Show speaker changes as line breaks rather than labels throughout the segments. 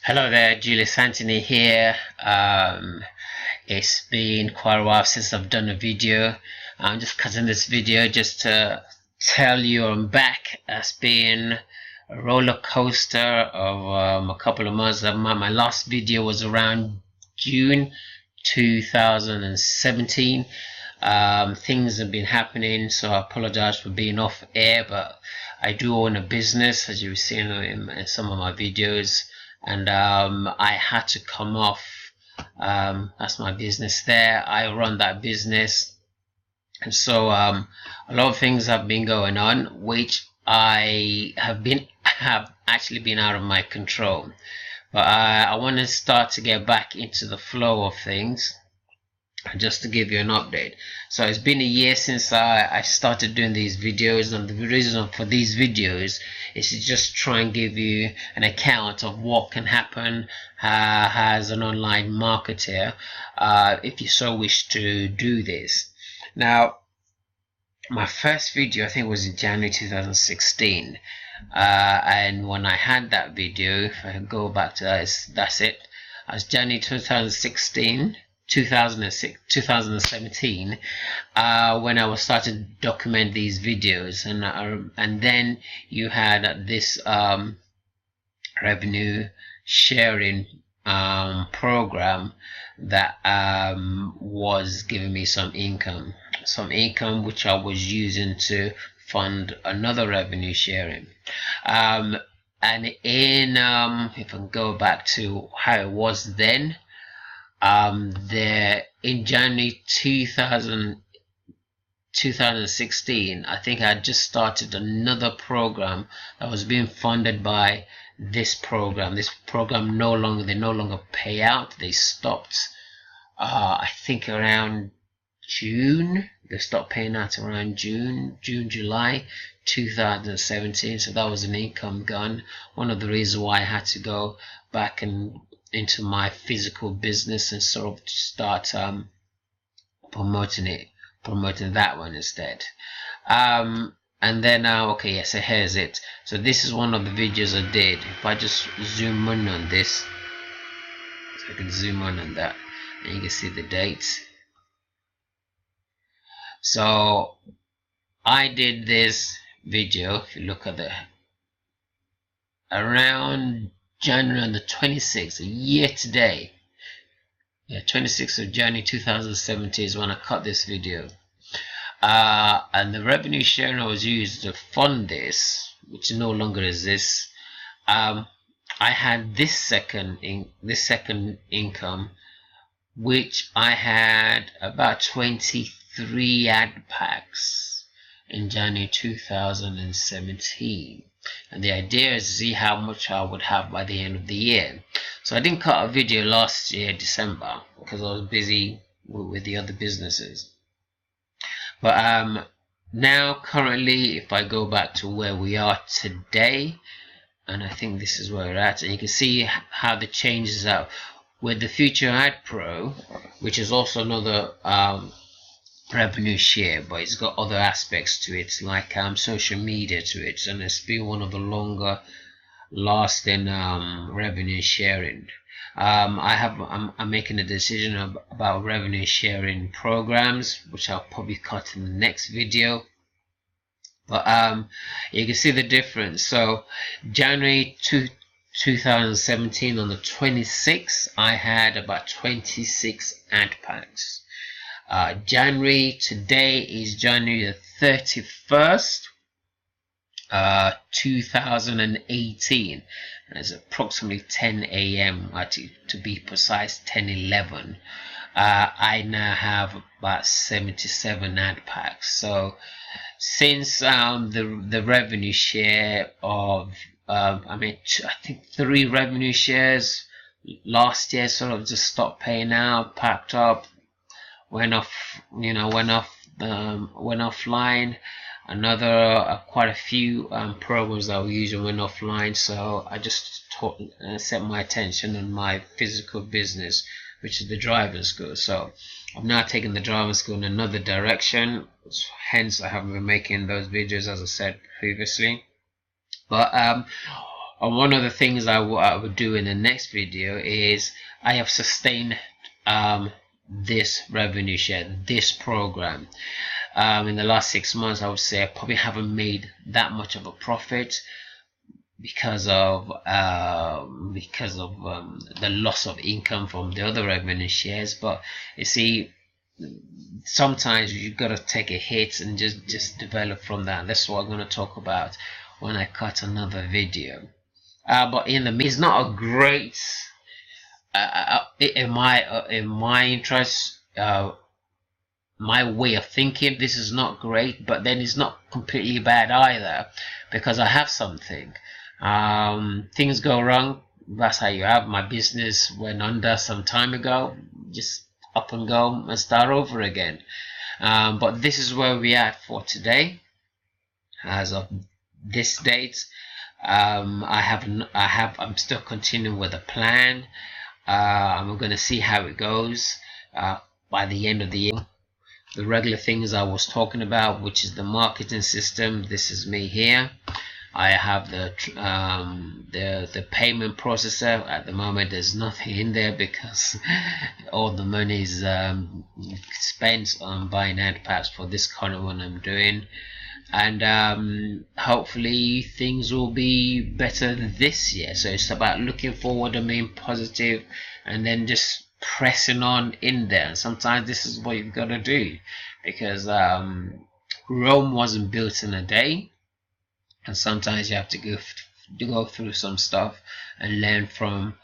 Hello there, Julius Anthony here. It's been quite a while since I've done a video. I'm just cutting this video just to tell you I'm back. It's been a roller coaster of a couple of months. My last video was around June 2017. Things have been happening, so I apologize for being off air, but I do own a business, as you've seen in some of my videos, and I had to come off. That's my business there. I run that business, and so a lot of things have been going on which have actually been out of my control, but I want to start to get back into the flow of things. Just to give you an update, so it's been a year since I started doing these videos, and the reason for these videos is to just try and give you an account of what can happen as an online marketer if you so wish to do this. Now, my first video I think was in January 2016, and when I had that video, if I go back to that, that's it. As January 2017, when I was starting to document these videos, and then you had this revenue sharing program that was giving me some income which I was using to fund another revenue sharing. And in if I go back to how it was then, there in January 2016, I think I just started another program that was being funded by this program. This program no longer pay out. They stopped I think around June. They stopped paying out around July 2017. So that was an income gone. One of the reasons why I had to go back and into my physical business and sort of start promoting that one instead. And then okay, yes, so here's it. So this is one of the videos I did. If I just zoom in on this, so I can zoom on that, and you can see the dates. So I did this video, if you look at the around January on the 26th, a year today. Yeah, 26th of January 2017 is when I cut this video. And the revenue sharing I was used to fund this, which no longer exists. I had this second income, which I had about 23 ad packs in January 2017. And the idea is to see how much I would have by the end of the year. So I didn't cut a video last year, December, because I was busy with the other businesses. But now, currently, if I go back to where we are today, and I think this is where we're at, and you can see how the changes are with the FutureAdPro, which is also another revenue share, but it's got other aspects to it, like social media to it, and it's been one of the longer lasting revenue sharing. I'm making a decision about revenue sharing programs, which I'll probably cut in the next video. But you can see the difference. So January 2017 on the 26th, I had about 26 ad packs. January today is January the 31st, 2018, and it's approximately 10 a.m. to be precise, 10:11. I now have about 77 ad packs. So since the revenue share of I think 3 revenue shares last year sort of just stopped paying out, packed up, went offline. Another quite a few programs that we use went offline, so I just set my attention on my physical business, which is the driving school. So I've now taken the driving school in another direction, hence I haven't been making those videos as I said previously. But one of the things I would do in the next video is I have sustained this revenue share, this program. In the last 6 months, I would say I probably haven't made that much of a profit because of the loss of income from the other revenue shares. But you see, sometimes you gotta take a hit and just develop from that. That's what I'm going to talk about when I cut another video. But in the it's not a great in my interest, my way of thinking, this is not great, but then it's not completely bad either, because I have something. Things go wrong, that's how you have. My business went under some time ago, just up and go and start over again. But this is where we are for today. As of this date, I'm still continuing with the plan. I'm going to see how it goes by the end of the year. The regular things I was talking about, which is the marketing system. This is me here. I have the payment processor. At the moment, there's nothing in there because all the money is spent on buying ad packs for this kind of one I'm doing. And hopefully things will be better this year. So it's about looking forward and being positive, and then just pressing on in there. Sometimes this is what you've got to do, because Rome wasn't built in a day, and sometimes you have to go through some stuff and learn from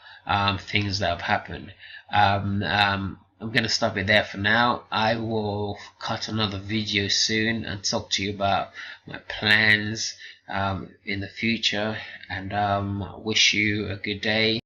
things that have happened. I'm going to stop it there for now. I will cut another video soon and talk to you about my plans in the future, and wish you a good day.